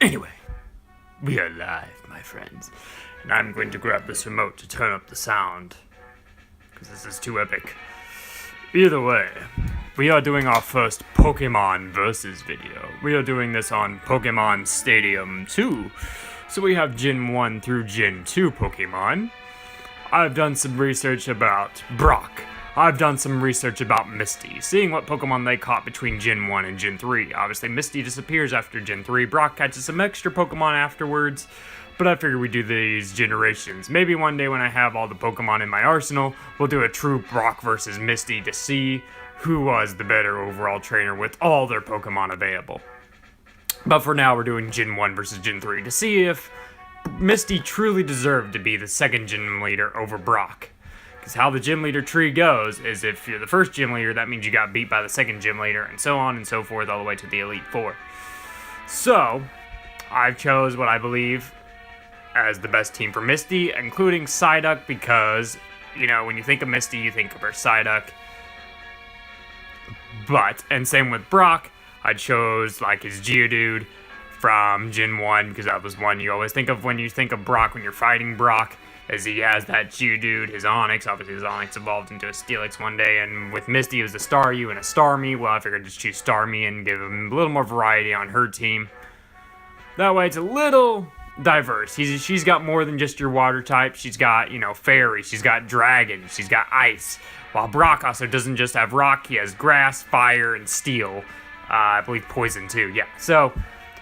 Anyway, we are live, my friends, and I'm going to grab this remote to turn up the sound, because this is too epic. Either way, we are doing our first Pokemon Versus video. We are doing this on Pokemon Stadium 2. So we have Gen 1 through Gen 2 Pokemon. I've done some research about Brock. I've done some research about Misty, seeing what Pokemon they caught between Gen 1 and Gen 3. Obviously, Misty disappears after Gen 3. Brock catches some extra Pokemon afterwards. But I figure we do these generations. Maybe one day when I have all the Pokemon in my arsenal, we'll do a true Brock versus Misty to see who was the better overall trainer with all their Pokemon available. But for now, we're doing Gen 1 versus Gen 3 to see if Misty truly deserved to be the second gym leader over Brock. Because how the gym leader tree goes is if you're the first gym leader, that means you got beat by the second gym leader, and so on and so forth all the way to the Elite Four. So, I've chose what I believe as the best team for Misty, including Psyduck, because, you know, when you think of Misty, you think of her Psyduck. But, and same with Brock, I chose, like, his Geodude from Gen 1, because that was one you always think of when you think of Brock, when you're fighting Brock, as he has that Geodude, his Onix. Obviously, his Onix evolved into a Steelix one day, and with Misty, it was a Staryu and a Starmie. Well, I figured I'd just choose Starmie and give him a little more variety on her team. That way, it's a little diverse. She's got more than just your water type. She's got, you know, fairy. She's got dragon. She's got ice. While Brock also doesn't just have rock. He has grass, fire, and steel. I believe poison, too. Yeah, so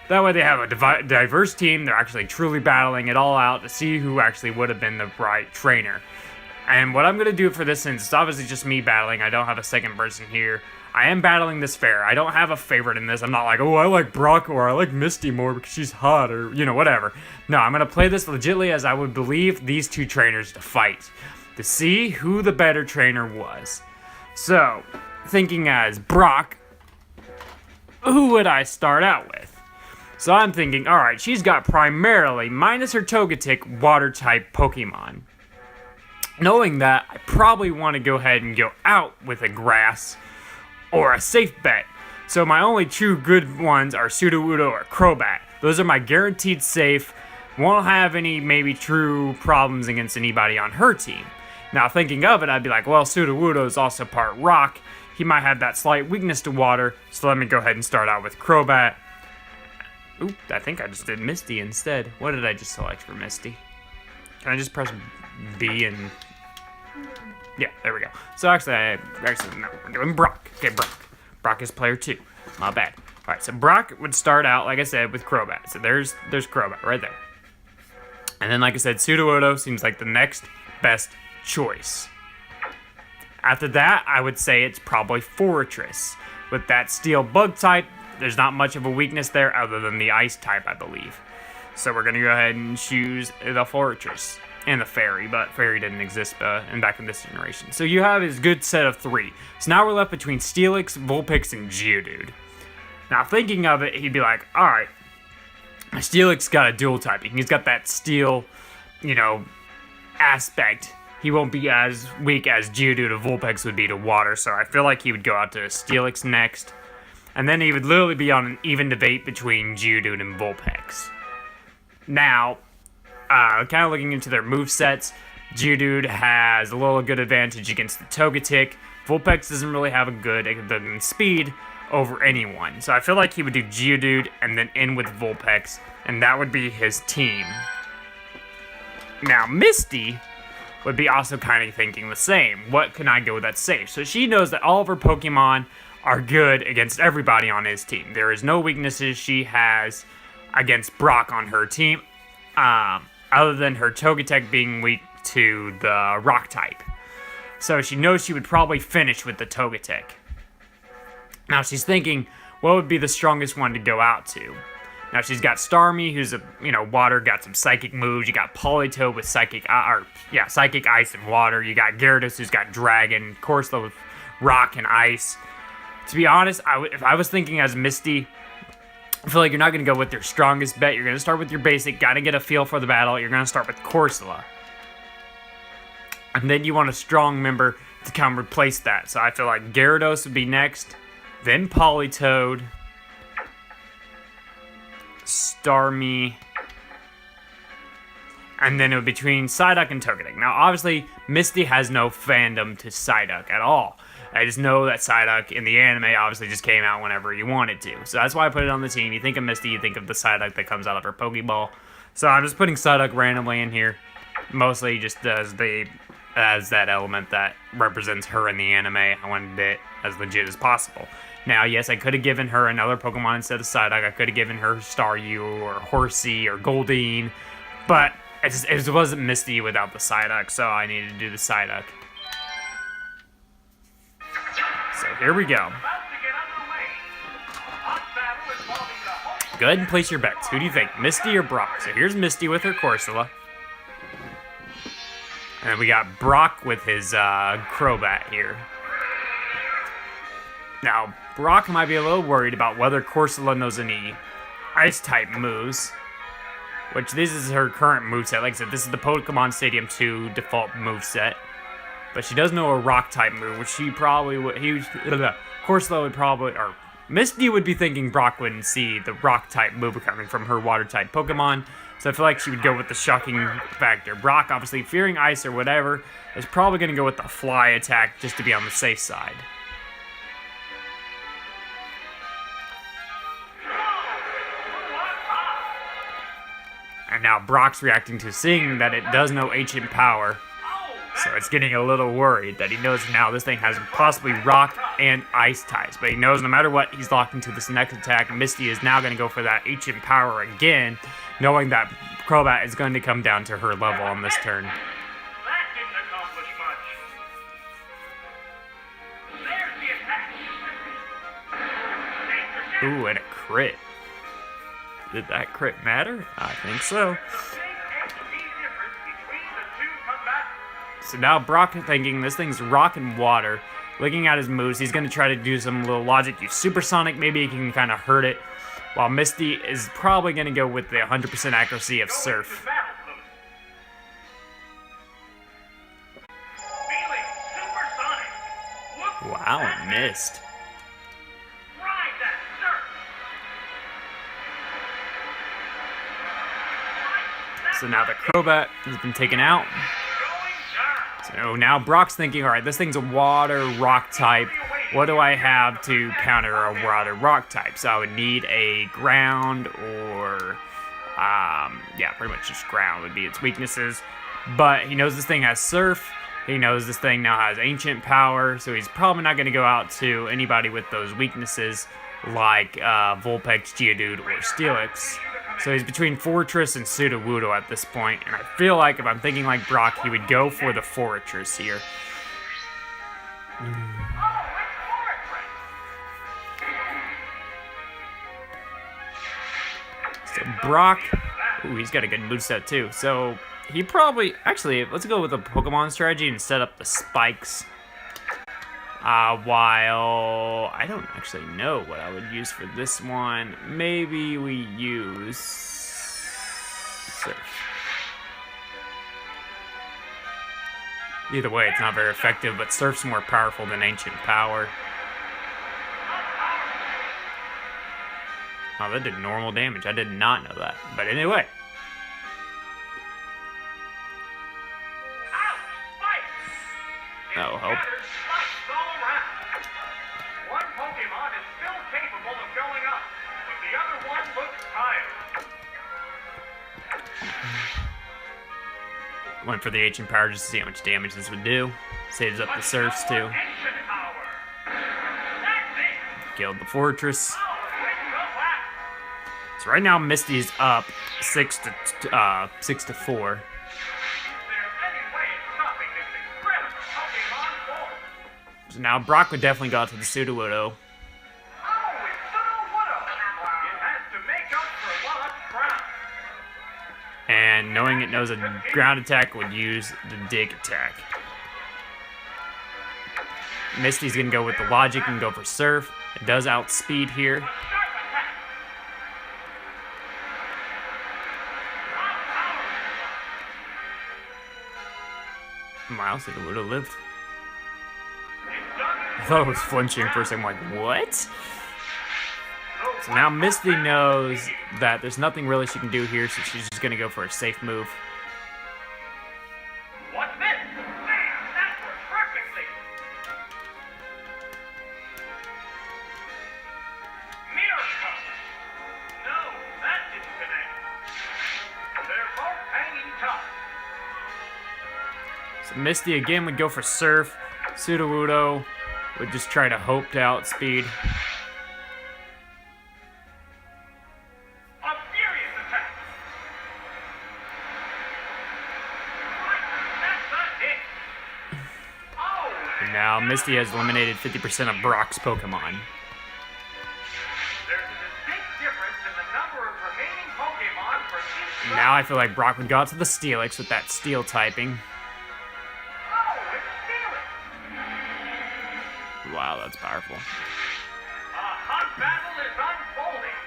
that way they have a diverse team. They're actually truly battling it all out to see who actually would have been the right trainer. And what I'm going to do for this, since it's obviously just me battling, I don't have a second person here. I am battling this fair. I don't have a favorite in this. I'm not like, oh, I like Brock or I like Misty more because she's hot or, you know, whatever. No, I'm going to play this legitly as I would believe these two trainers to fight, to see who the better trainer was. So, thinking as Brock, who would I start out with? So I'm thinking, alright, she's got primarily, minus her Togetic, water-type Pokemon. Knowing that, I probably want to go ahead and go out with a grass or a safe bet. So my only two good ones are Sudowoodo or Crobat. Those are my guaranteed safe. Won't have any maybe true problems against anybody on her team. Now thinking of it, I'd be like, well, Sudowoodo is also part rock. He might have that slight weakness to water, so let me go ahead and start out with Crobat. Oop, I think I just did Misty instead. What did I just select for Misty? Can I just press B and... Yeah, there we go. So actually, no, we're doing Brock. Okay, Brock. Brock is player 2. My bad. Alright, so Brock would start out, like I said, with Crobat. So there's Crobat right there. And then, like I said, Sudowoodo seems like the next best choice. After that, I would say it's probably Forretress. With that steel bug type, there's not much of a weakness there other than the ice type, I believe. So we're going to go ahead and choose the Forretress and the Fairy, but Fairy didn't exist back in this generation. So you have his good set of 3. So now we're left between Steelix, Vulpix, and Geodude. Now thinking of it, he'd be like, alright, Steelix got a dual typing. He's got that steel, you know, aspect. He won't be as weak as Geodude or Vulpix would be to water, so I feel like he would go out to Steelix next. And then he would literally be on an even debate between Geodude and Vulpix. Now, kind of looking into their movesets, Geodude has a little good advantage against the Togetic. Vulpix doesn't really have a good speed over anyone. So I feel like he would do Geodude and then end with Vulpix, and that would be his team. Now, Misty would be also kind of thinking the same. What can I go that's safe? So she knows that all of her Pokemon are good against everybody on his team. There is no weaknesses she has against Brock on her team, other than her Togetic being weak to the rock type. So she knows she would probably finish with the Togetic. Now she's thinking, what would be the strongest one to go out to? Now she's got Starmie, who's a, you know, water, got some psychic moves. You got Politoed with psychic ice and water. You got Gyarados, who's got dragon, Corsola with rock and ice. To be honest, if I was thinking as Misty, I feel like you're not going to go with your strongest bet. You're going to start with your basic, got to get a feel for the battle. You're going to start with Corsola. And then you want a strong member to kind of replace that. So I feel like Gyarados would be next, then Politoed, Starmie, and then it would be between Psyduck and Togetic. Now, obviously, Misty has no fandom to Psyduck at all. I just know that Psyduck in the anime obviously just came out whenever you wanted to. So that's why I put it on the team. You think of Misty, you think of the Psyduck that comes out of her Pokeball. So I'm just putting Psyduck randomly in here, mostly just as that element that represents her in the anime. I wanted it as legit as possible. Now, yes, I could have given her another Pokemon instead of Psyduck. I could have given her Staryu or Horsey or Goldeen, but it wasn't Misty without the Psyduck, so I needed to do the Psyduck. So here we go. Go ahead and place your bets. Who do you think, Misty or Brock? So here's Misty with her Corsola. And then we got Brock with his Crobat here. Now, Brock might be a little worried about whether Corsola knows any Ice-type moves, which this is her current moveset. Like I said, this is the Pokemon Stadium 2 default moveset. But she does know a Rock-type move, which she probably would... Corsola would probably... Or Misty would be thinking Brock wouldn't see the Rock-type move coming from her Water-type Pokemon. So I feel like she would go with the shocking factor. Brock, obviously, fearing Ice or whatever, is probably going to go with the Fly attack just to be on the safe side. And now Brock's reacting to seeing that it does know Ancient Power. So it's getting a little worried that he knows now this thing has possibly Rock and Ice types. But he knows no matter what, he's locked into this next attack. Misty is now going to go for that Ancient Power again, knowing that Crobat is going to come down to her level on this turn. Ooh, and a crit. Did that crit matter? I think so. So now Brock thinking this thing's Rock and Water. Looking at his moves, he's going to try to do some little logic. Use Supersonic, maybe he can kind of hurt it. While Misty is probably going to go with the 100% accuracy of Surf. Wow, missed. So now the Crobat has been taken out. So now Brock's thinking, all right, this thing's a water rock type. What do I have to counter a water rock type? So I would need a ground or, yeah, pretty much just ground would be its weaknesses. But he knows this thing has Surf. He knows this thing now has Ancient Power. So he's probably not going to go out to anybody with those weaknesses like Vulpix, Geodude, or Steelix. So he's between Fortress and Sudowoodo at this point, and I feel like if I'm thinking like Brock, he would go for the Fortress here. So Brock, ooh, he's got a good moveset too. So he probably, actually, let's go with a Pokemon strategy and set up the spikes. While I don't actually know what I would use for this one. Maybe we use Surf. Either way, it's not very effective, but Surf's more powerful than Ancient Power. Oh, that did normal damage. I did not know that. But anyway. That'll help. Went for the Ancient Power just to see how much damage this would do. Saves up the Surfs too. Killed the Fortress. So right now Misty's up 6 to 4. So now Brock would definitely go out to the Sudowoodo. And knowing it knows a ground attack would use the dig attack. Misty's gonna go with the logic and go for Surf. It does outspeed here. Miles, it would have lived. I thought it was flinching for a second. I'm like, what? So now Misty knows that there's nothing really she can do here, so she's just going to go for a safe move. What's this? Man, that worked perfectly. Miracle. No, that didn't connect. They're both hanging tough. So Misty again would go for Surf. Sudowoodo would just try to hope to outspeed. A furious attack. Right, that's a hit. Oh, And now Misty has eliminated 50% of Brock's Pokemon. there's a distinct difference in the number of remaining Pokémon for each Now I feel like Brock would go out to the Steelix with that Steel typing. Oh, it's Felix. Wow, that's powerful. A hot battle is unfolding.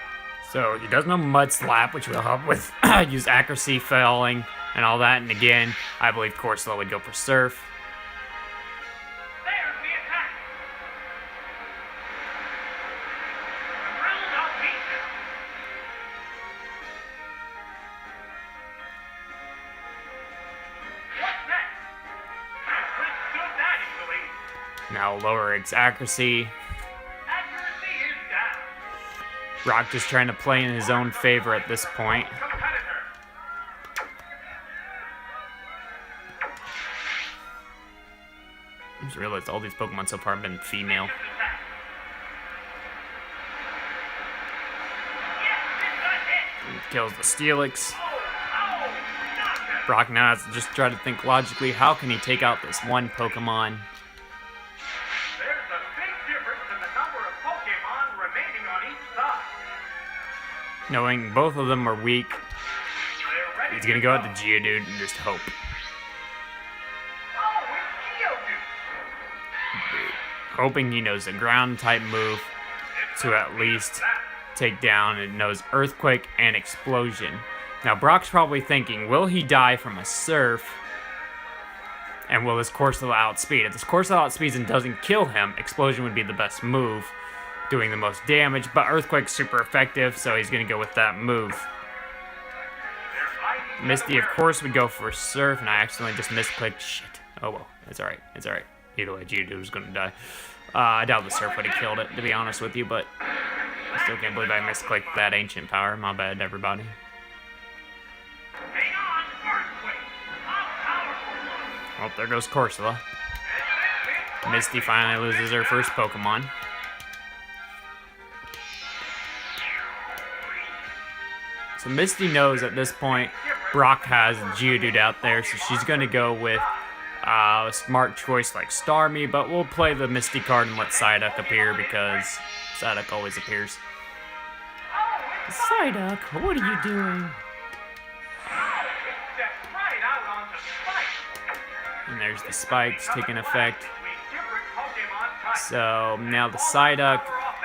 So he does know Mud Slap, which will help with use accuracy, falling, and all that. And again, I believe Corsola would go for Surf. There's the attack. Drill no pieces. What's next? Withstood that easily. Now lower its accuracy. Accuracy is down. Brock just trying to play in his own favor at this point. Competitor. I just realized all these Pokemon so far have been female. This attack. Yes, it's a hit. Kills the Steelix. Oh, knockout. Brock now has to just try to think logically, how can he take out this one Pokemon? There's a big difference in the number of Pokémon remaining on each side. Knowing both of them are weak, They're ready he's gonna go at the Geodude and just hope. Oh, it's Geodude. Hoping he knows the ground type move to at least take down, and knows Earthquake and Explosion. Now Brock's probably thinking, will he die from a Surf? And will this Corsola outspeed? If this Corsola outspeeds and doesn't kill him, Explosion would be the best move, doing the most damage, but Earthquake's super effective, so he's gonna go with that move. Misty, of course, would go for Surf, and I accidentally just misclicked. Shit. Oh well, it's alright, it's alright. Either way, Geodude was gonna die. I doubt the Surf would have killed it, to be honest with you, but I still can't believe I misclicked that Ancient Power. My bad, everybody. Hang on, Earthquake. How powerful. Well, there goes Corsola. Misty finally loses her first Pokemon. So Misty knows at this point Brock has Geodude out there, so she's going to go with a smart choice like Starmie, but we'll play the Misty card and let Psyduck appear because Psyduck always appears. Psyduck, what are you doing? And there's the spikes taking effect. So now the Psyduck.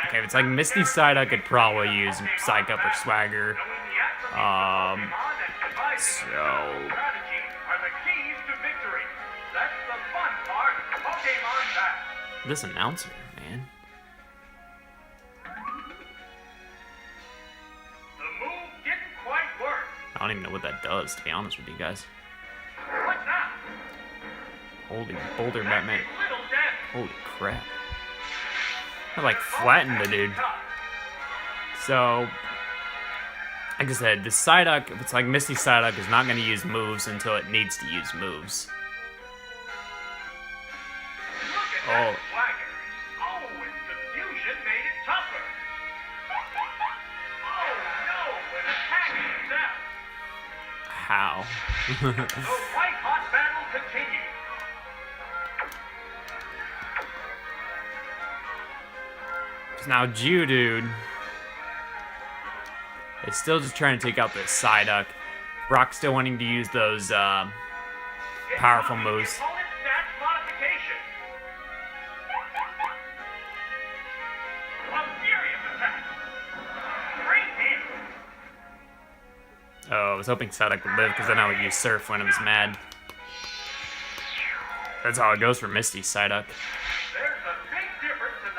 Okay, if it's like Misty Psyduck, I'd probably use Psych Up or Swagger. This announcer, man. The move didn't quite work. I don't even know what that does, to be honest with you guys. What's that? Holy boulder, Batman. Little damage. Holy crap. I like flattened the dude. So, like I said, the Psyduck, if it's like Misty Psyduck, is not going to use moves until it needs to use moves. Look at that swagger. Oh, its confusion made it tougher. Oh no, an attack itself. How? The white hot battle continues. So now Geodude is still just trying to take out this Psyduck. Brock's still wanting to use those powerful moves. Opponent stats modification. A furious attack. Great hit. Oh, I was hoping Psyduck would live because then I would use Surf when I was mad. That's how it goes for Misty Psyduck. There's a big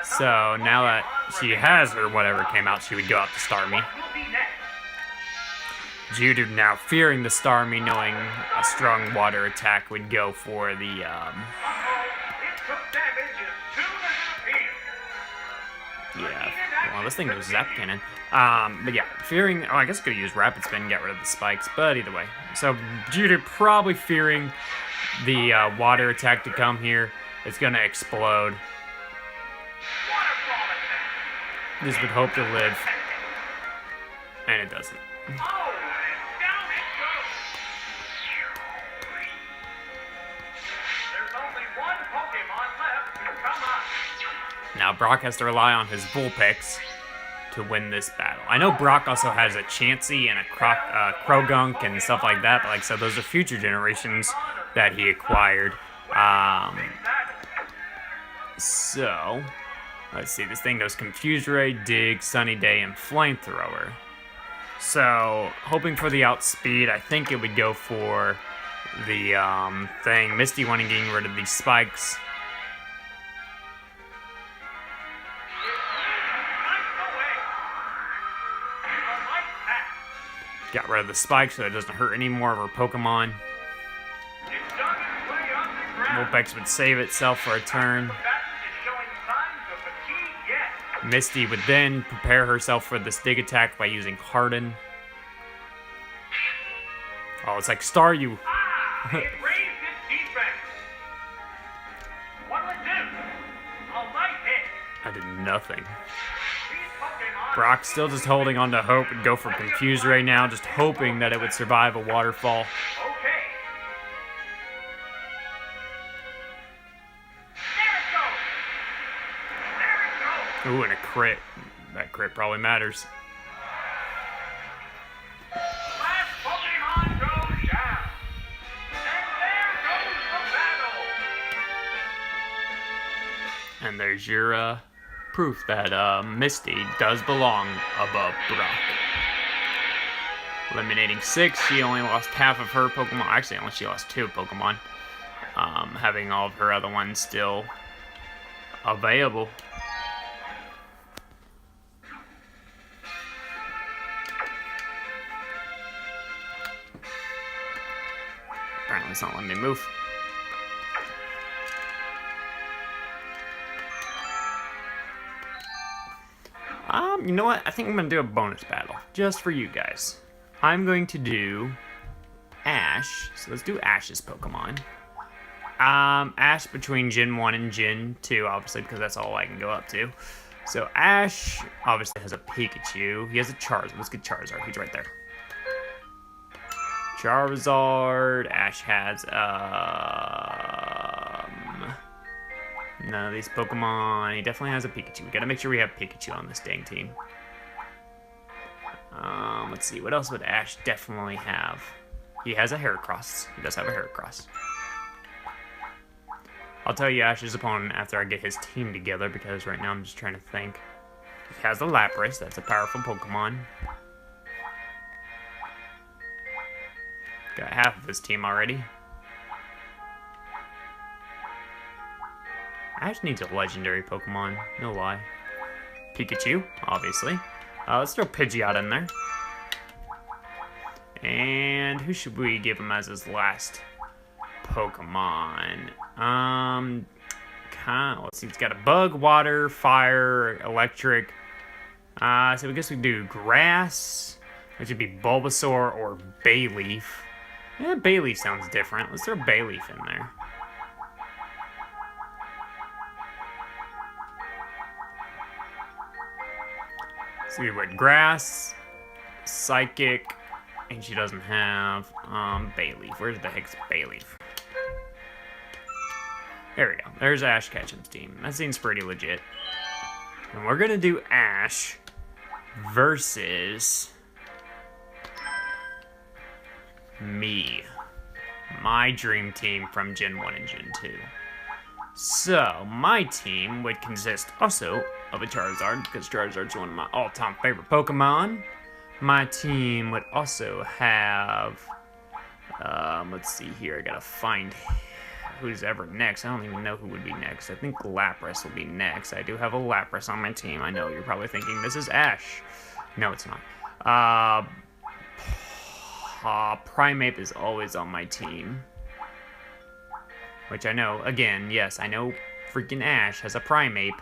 So now that she has her whatever came out, she would go out to Starmie. Will be next. Geodude now fearing the Starmie, knowing a strong water attack would go for the, It took damage as soon as it appeared. yeah, well, this thing knows Zap Cannon. But yeah, fearing, oh, I guess I could use Rapid Spin and get rid of the spikes, but either way. So Geodude probably fearing the water attack to come here. It's gonna explode. Waterfall attack. This would hope to live, and it doesn't. Oh, and down it goes. There's only one Pokemon left to come up. Now Brock has to rely on his Vulpix to win this battle. I know Brock also has a Chansey and a Krogunk and stuff like that, but like I said, those are future generations that he acquired. So, let's see, this thing goes Confuse Ray, Dig, Sunny Day, and Flamethrower. So, hoping for the outspeed, I think it would go for the thing. Misty wanting getting rid of these spikes. Got rid of the spikes so it doesn't hurt any more of her Pokemon. Vulpix would save itself for a turn. Misty would then prepare herself for this dig attack by using Harden. Oh, it's like Staryu. It raised its defense. What'll it do? A light hit. I did nothing. These Pokemon Brock still just holding on to hope and go for Confuse Ray now, just hoping that it would survive a waterfall. okay. There it goes. There it goes. Ooh, and a crit. That crit probably matters. Last Pokemon goes down. And there goes the battle. And there's your proof that Misty does belong above Brock. Eliminating 6, she only lost half of her Pokemon. Actually, she lost 2 Pokemon. Having all of her other ones still available. Apparently it's not letting me move. You know what? I think I'm gonna do a bonus battle just for you guys. I'm going to do Ash. So let's do Ash's Pokemon. Ash between Gen 1 and Gen 2, obviously, because that's all I can go up to. So Ash obviously has a Pikachu. He has a Charizard. Let's get Charizard. He's right there. Charizard. Ash has none of these Pokemon. He definitely has a Pikachu. We gotta make sure we have Pikachu on this dang team. Let's see, what else would Ash definitely have? He has a Heracross. He does have a Heracross. I'll tell you Ash's opponent after I get his team together, because right now I'm just trying to think. He has a Lapras. That's a powerful Pokemon. Got half of his team already. Ash needs a legendary Pokemon, no lie. Pikachu, obviously. Let's throw Pidgeot in there. And who should we give him as his last Pokemon? Let's see, it's got a Bug, Water, Fire, Electric. So I guess we do Grass, which would be Bulbasaur or Bayleaf. Yeah, Bayleaf sounds different. Let's throw Bayleaf in there. So we went Grass, Psychic, and she doesn't have Bayleaf. Where's the heck's Bayleaf? There we go. There's Ash Ketchum's team. That seems pretty legit. And we're gonna do Ash versus me. My dream team from Gen 1 and Gen 2. So, my team would consist also of a Charizard, because Charizard's one of my all-time favorite Pokemon. My team would also have, let's see here, I gotta find who's ever next. I don't even know who would be next. I think Lapras will be next. I do have a Lapras on my team. I know you're probably thinking this is Ash. No, it's not. Primeape is always on my team. Which I know, again, yes, I know freaking Ash has a Primeape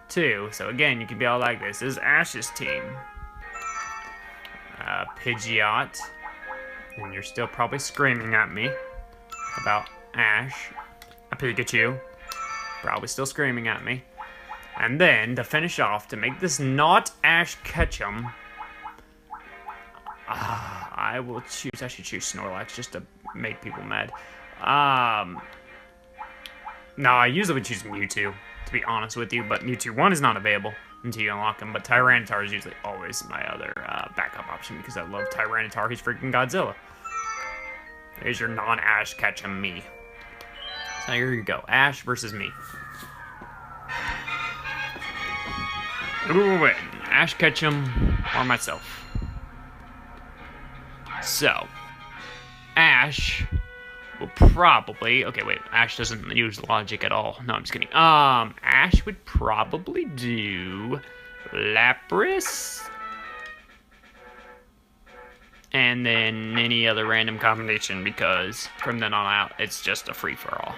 too. So again, you can be all like, this is Ash's team. Pidgeot. And you're still probably screaming at me about Ash. A Pikachu. Probably still screaming at me. And then, to finish off, to make this not Ash Ketchum, I should choose Snorlax just to make people mad. No, I usually would choose Mewtwo, to be honest with you, but Mewtwo 1 is not available until you unlock him, but Tyranitar is usually always my other backup option because I love Tyranitar. He's freaking Godzilla. There's your non-Ash Ketchum me. So here you go, Ash versus me. Who will win, Ash Ketchum or myself? So, Ash will probably... Okay, wait. Ash doesn't use logic at all. No, I'm just kidding. Ash would probably do Lapras. And then any other random combination, because from then on out, it's just a free-for-all.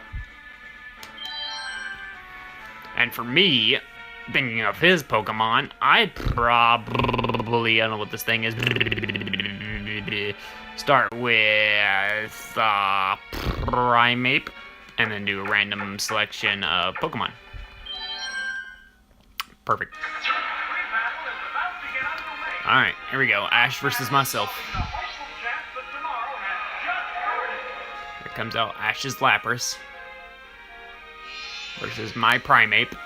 And for me, thinking of his Pokemon, I'd probably... I don't know what this thing is. Start with Primeape, and then do a random selection of Pokemon. Perfect. Alright, here we go. Ash versus myself. Here comes out Ash's Lapras versus my Primeape.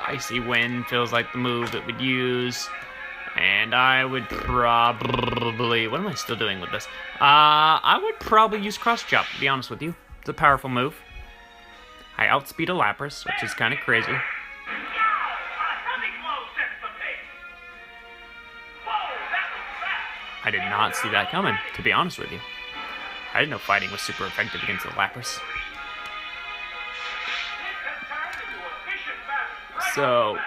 Icy Wind feels like the move it would use. And I would probably... What am I still doing with this? I would probably use Cross Chop, to be honest with you. It's a powerful move. I outspeed a Lapras, which is kind of crazy. I did not see that coming, to be honest with you. I didn't know fighting was super effective against the Lapras. So,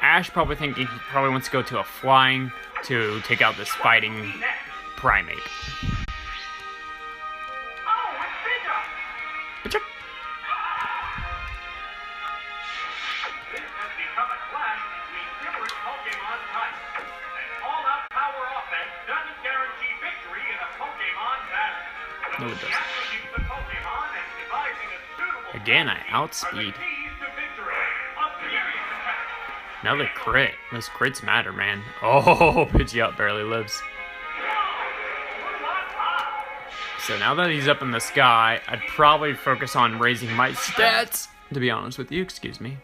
Ash probably thinking he probably wants to go to a flying to take out this fighting Primeape. This has become a clash between different Pokémon types. An all-out power offense doesn't guarantee victory in a Pokémon battle. No, it doesn't. Again, I outspeed. Another crit. Those crits matter, man. Oh, Pidgeot barely lives. So now that he's up in the sky, I'd probably focus on raising my stats, to be honest with you. Excuse me.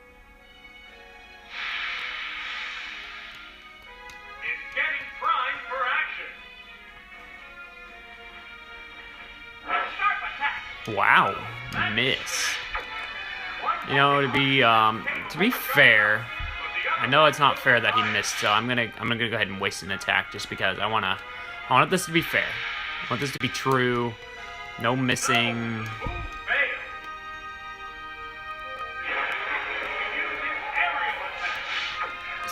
It's getting primed for action. Sharp attack. Wow, miss. You know, to be fair, I know it's not fair that he missed, so I'm gonna go ahead and waste an attack just because I want this to be fair. I want this to be true. No missing.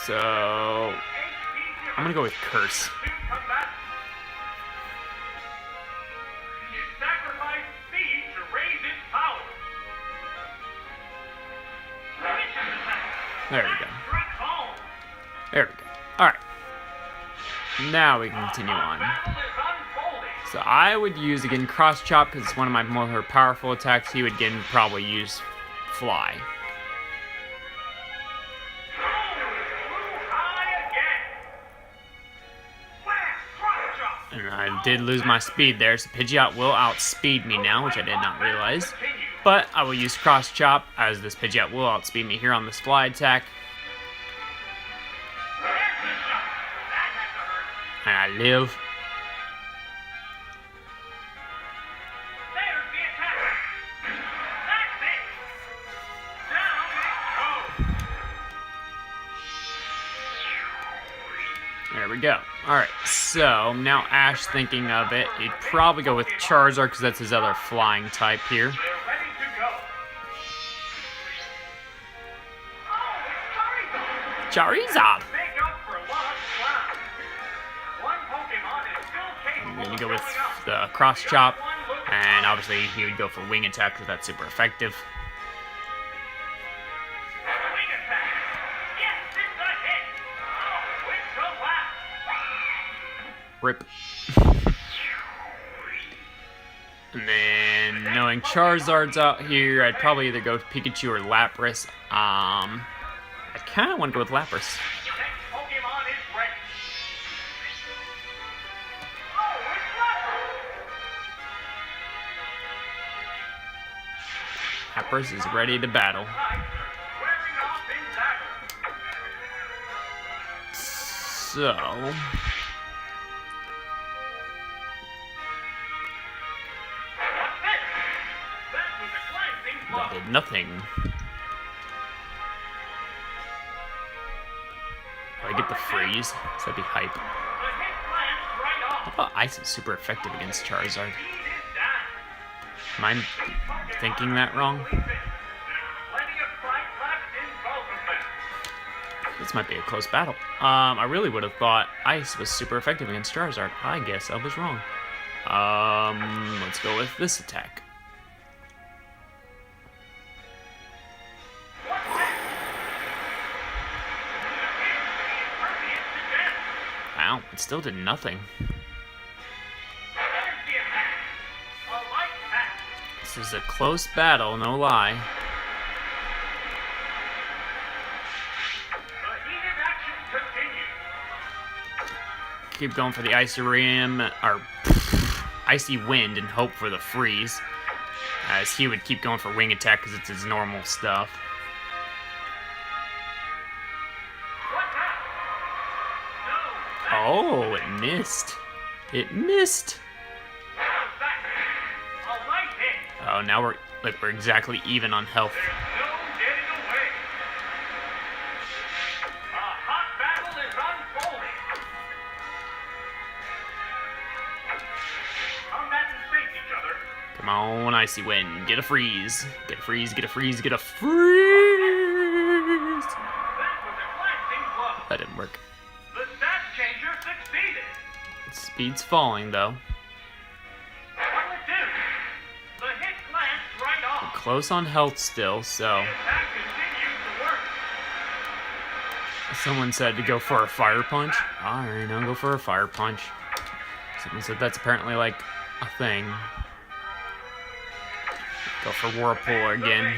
So I'm gonna go with Curse. There we go. There we go. Alright. Now we can continue on. So I would use, again, Cross Chop because it's one of my more powerful attacks. He would, again, probably use Fly. And I did lose my speed there, so Pidgeot will outspeed me now, which I did not realize. But I will use Cross Chop, as this Pidgeot will outspeed me here on this Fly attack. And I live. There we go. Alright, so now Ash thinking of it, he'd probably go with Charizard because that's his other flying type here. They're ready to go. Oh, it's Charizard! Make up for lost ground. One Pokemon is still capable I'm gonna of go with showing up. the Cross Chop, One looks and obviously he would go for Wing Attack because that's super effective. Wing attack. Yes, it's a hit. Oh, it's a lap. Rip. And then, knowing Charizard's out here, I'd probably either go with Pikachu or Lapras. I kind of want to go with Lapras. Next Pokemon is ready. Oh, it's Lapras. Lapras is ready to battle. Squaring off in battle. So, What's this? That was a glancing blow. that did nothing. Oh, I get the freeze, so that'd be hype. The hit glanced right I off. thought Ice is super effective against Charizard. Speed is down. Am I thinking that wrong? There's plenty of fight left in both of them. This might be a close battle. I really would have thought Ice was super effective against Charizard. I guess I was wrong. Let's go with this attack. What's that? Impervious to death. Wow, it still did nothing. There's the attack. A light attack. This is a close battle, no lie. The heated action continues. Keep going for the Icy Ram, or Icy Wind, and hope for the freeze. As he would keep going for Wing Attack because it's his normal stuff. What's that? No. Oh, it missed. It missed. How's that? A light hit. Oh, now we're exactly even on health. There's no getting away. A hot battle is unfolding. Combatants face each other. Come on, Icy Wind. Get a freeze. Get a freeze, get a freeze, get a freeze. That was a glancing blow. That didn't work. The stat changer succeeded. Speed's falling, though. What'll it do? The hit glanced right off. Close on health still, so... The attack continues to work. Someone said to go for a Fire Punch. Alright, I'll go for a Fire Punch. Someone said that's apparently, like, a thing. Go for Whirlpool again.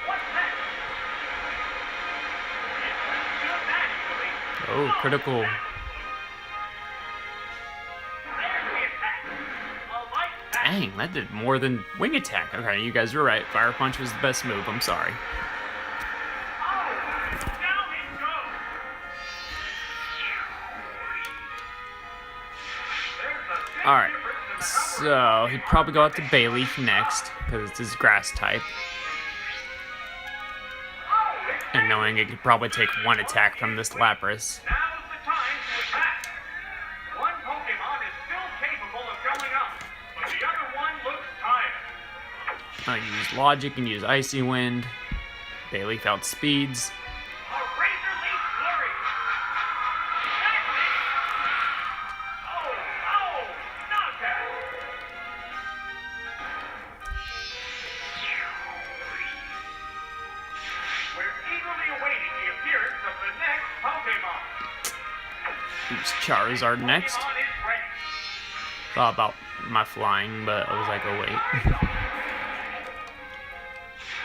What's that? It withstood actually. Oh, critical. There's the attack. A light attack. Dang, that did more than Wing Attack. Okay, you guys were right. Fire Punch was the best move. I'm sorry. Oh, down it goes. There's a big Alright, difference in the so he'd probably go out to Bayleaf next, because it's his grass type. And knowing it could probably take one attack from this Lapras. Now's the time to attack. One Pokemon is still capable of showing up, but the other one looks tired. I'll use Logic and use Icy Wind. Bayleaf outspeeds. A razor leaf flurry. That's it. Oh, knockout. We're eagerly awaiting the appearance of the next Pokemon. Use Charizard next. Pokemon is ready. Thought about my flying, but I was like, oh wait.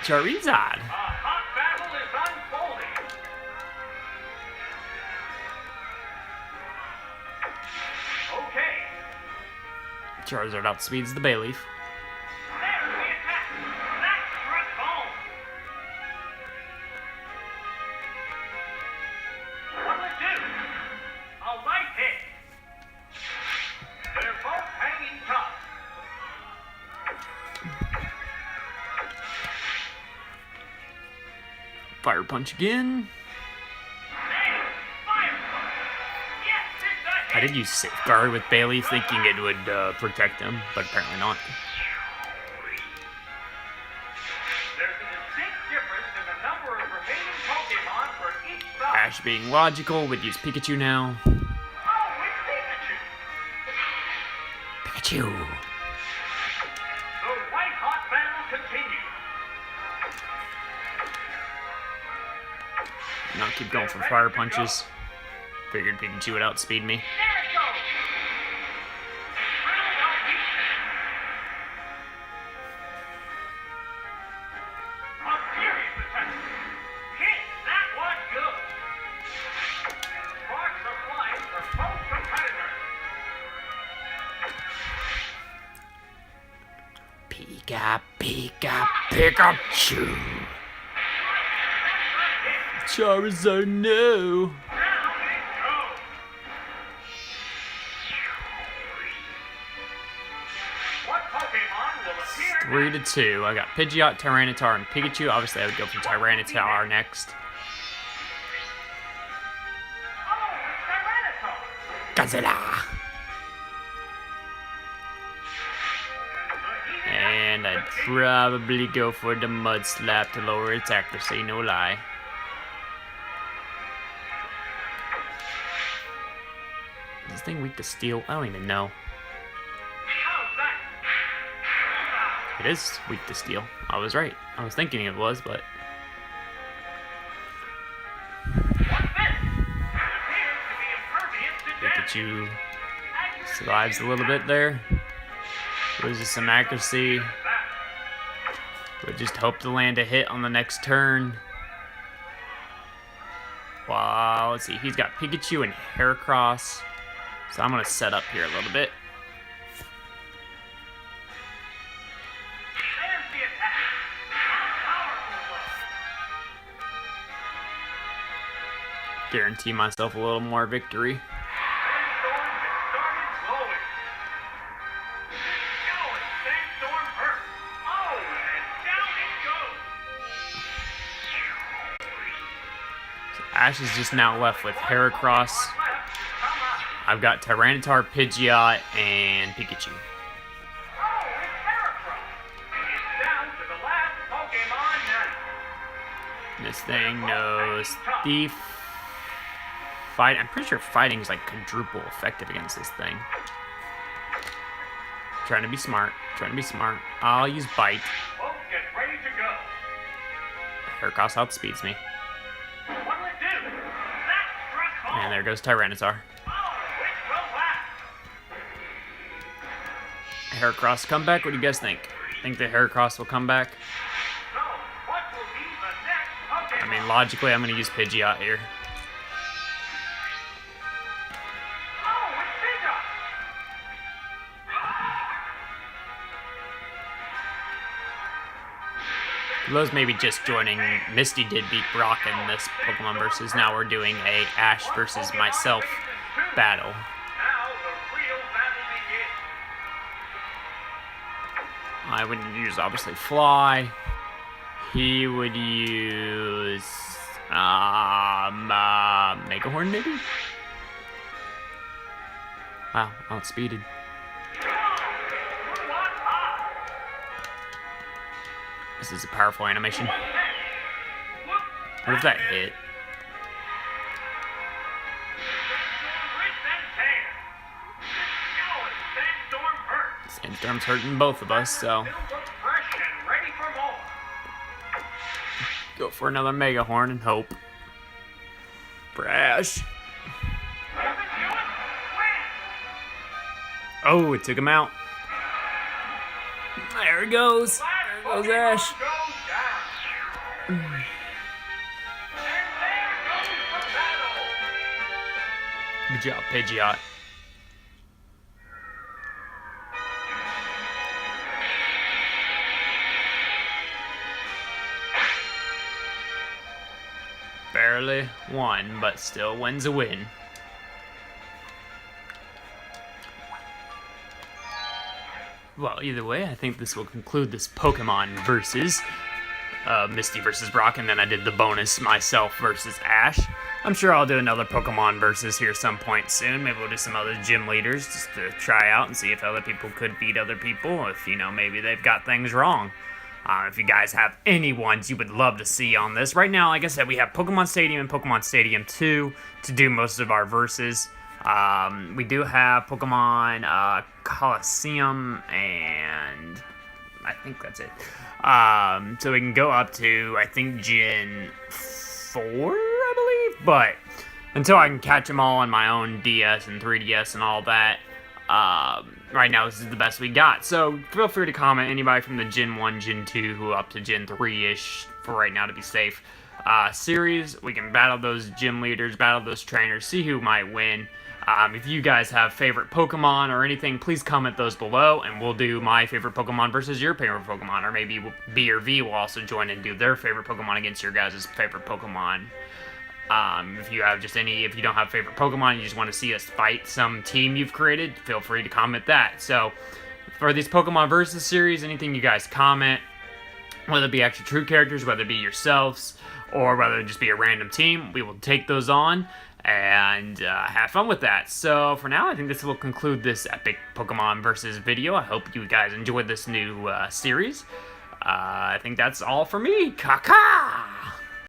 Charizard! A hot battle is unfolding. Okay, Charizard outspeeds the Bayleaf. there's the attack. That struck home. What'll it do? A light hit. They're both hanging tough. Fire Punch again. I did use Safeguard with Bailey, thinking it would protect him, but apparently not. There's a distinct difference in the number of remaining Pokémon for each side. Ash, being logical, would use Pikachu now. Oh, it's Pikachu! Pikachu! The white-hot battle continues. Not keep going for fire punches. Figured Pikachu would outspeed me. There it goes! Round out each. A furious attack. Hit! That was good. Sparks are flying for both competitors. Pikachu! Charizard, no! Down it goes. What Pokémon will appear 3-2. I got Pidgeot, Tyranitar, and Pikachu. Obviously, I would go for Tyranitar next. Oh, it's Tyranitar. Godzilla! And I'd probably go for the Mud Slap to lower its accuracy, no lie. Is this thing weak to steel? I don't even know. How's that? It is weak to steel. I was right. I was thinking it was, but... What's this? It appears to be impervious to damage. Pikachu survives a little bit there. Loses some accuracy. But just hope to land a hit on the next turn. Wow, let's see. He's got Pikachu and Heracross. So I'm going to set up here a little bit. There's the attack. Powerful blow. Guarantee myself a little more victory. Sandstorm has started blowing. Oh, and Sandstorm hurt. Oh, and down it goes. Ash is just now left with Heracross. Left. Come on. I've got Tyranitar, Pidgeot, and Pikachu. Oh, it's Heracross. It's down to the last Pokémon now. This thing knows Thief. Fight. I'm pretty sure fighting is like quadruple effective against this thing. Trying to be smart. Trying to be smart. I'll use Bite. Folks, get ready to go. Heracross outspeeds me. What'll it do? That struck home. And there goes Tyranitar. Oh, it will last. Heracross come back? What do you guys think? Think the Heracross will come back? So, what will be the next Pokémon? I mean, logically, I'm going to use Pidgeot here. Oh, it's Pidgeot. For those maybe just joining, Misty did beat Brock in this Pokemon Versus. Now we're doing a Ash versus myself battle. Now the real battle begins. I would use, obviously, Fly. He would use... Megahorn, maybe? Wow, outspeeded. This is a powerful animation. What if that hit? Sandstorm's hurting both of us, so... Go for another Megahorn and hope. For Ash. Oh, it took him out. There it goes. There goes Ash. Good job, Pidgeot. Barely won, but still wins a win. Well, either way, I think this will conclude this Pokemon versus Misty versus Brock, and then I did the bonus myself versus Ash. I'm sure I'll do another Pokemon versus here some point soon. Maybe we'll do some other gym leaders just to try out and see if other people could beat other people. If, maybe they've got things wrong. If you guys have any ones you would love to see on this. Right now, like I said, we have Pokemon Stadium and Pokemon Stadium 2 to do most of our verses. We do have Pokemon Coliseum, and I think that's it. So we can go up to, I think, Gen 4, I believe. But until I can catch them all on my own DS and 3DS and all that, right now this is the best we got. So feel free to comment, anybody from the Gen 1, Gen 2, who up to Gen 3-ish for right now to be safe. Series, we can battle those gym leaders, battle those trainers, see who might win. If you guys have favorite Pokemon or anything, please comment those below, and we'll do my favorite Pokemon versus your favorite Pokemon, or maybe B or V will also join and do their favorite Pokemon against your guys' favorite Pokemon. If you don't have favorite Pokemon, you just want to see us fight some team you've created, feel free to comment that. So, for these Pokemon versus series, anything you guys comment, whether it be actual true characters, whether it be yourselves, or whether it just be a random team, we will take those on and have fun with that. So for now, I think this will conclude this epic Pokemon versus video. I hope you guys enjoyed this new series. I think that's all for me. Caca!